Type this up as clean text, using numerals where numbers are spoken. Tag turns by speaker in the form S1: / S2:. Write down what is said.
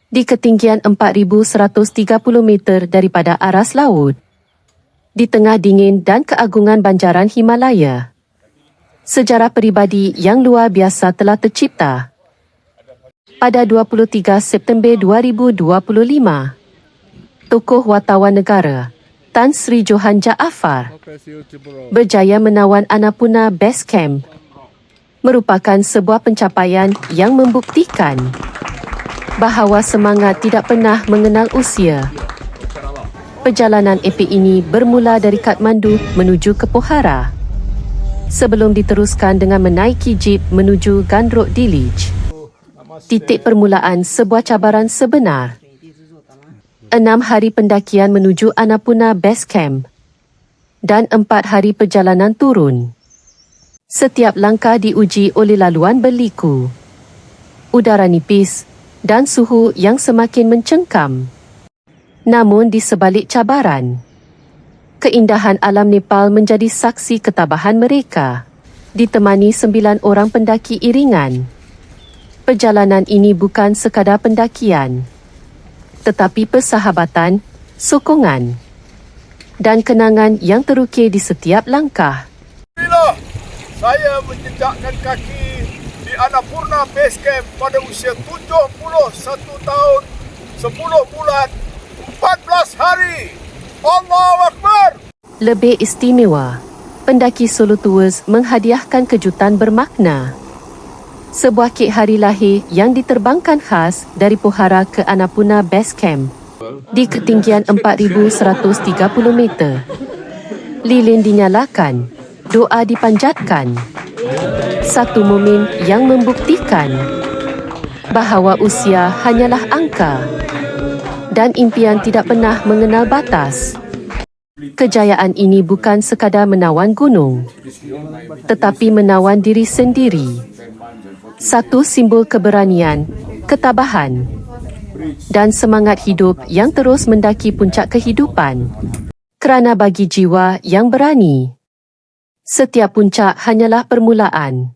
S1: di ketinggian 4,130 meter daripada aras laut, di tengah dingin dan keagungan banjaran Himalaya. Sejarah peribadi yang luar biasa telah tercipta. Pada 23 September 2025, tokoh wartawan negara, Tan Sri Johan Jaafar, berjaya menawan Annapurna Base Camp, merupakan sebuah pencapaian yang membuktikan bahawa semangat tidak pernah mengenal usia. Perjalanan epik ini bermula dari Kathmandu menuju ke Pokhara, sebelum diteruskan dengan menaiki jeep menuju Gandrok Village. Titik permulaan sebuah cabaran sebenar. 6 hari pendakian menuju Annapurna Base Camp dan 4 hari perjalanan turun. Setiap langkah diuji oleh laluan berliku, udara nipis dan suhu yang semakin mencengkam. Namun di sebalik cabaran, keindahan alam Nepal menjadi saksi ketabahan mereka. Ditemani 9 orang pendaki iringan, perjalanan ini bukan sekadar pendakian, tetapi persahabatan, sokongan, dan kenangan yang terukir di setiap langkah.
S2: Bila saya menjejakkan kaki di Annapurna Base Camp pada usia 71 tahun, 10 bulan, 14 hari. Allahu Akbar!
S1: Lebih istimewa, pendaki solo tours menghadiahkan kejutan bermakna. Sebuah kek hari lahir yang diterbangkan khas dari Pokhara ke Annapurna Base Camp di ketinggian 4,130 meter. Lilin dinyalakan, doa dipanjatkan. Satu momen yang membuktikan bahawa usia hanyalah angka dan impian tidak pernah mengenal batas. Kejayaan ini bukan sekadar menawan gunung, tetapi menawan diri sendiri. Satu simbol keberanian, ketabahan, dan semangat hidup yang terus mendaki puncak kehidupan. Kerana bagi jiwa yang berani, setiap puncak hanyalah permulaan.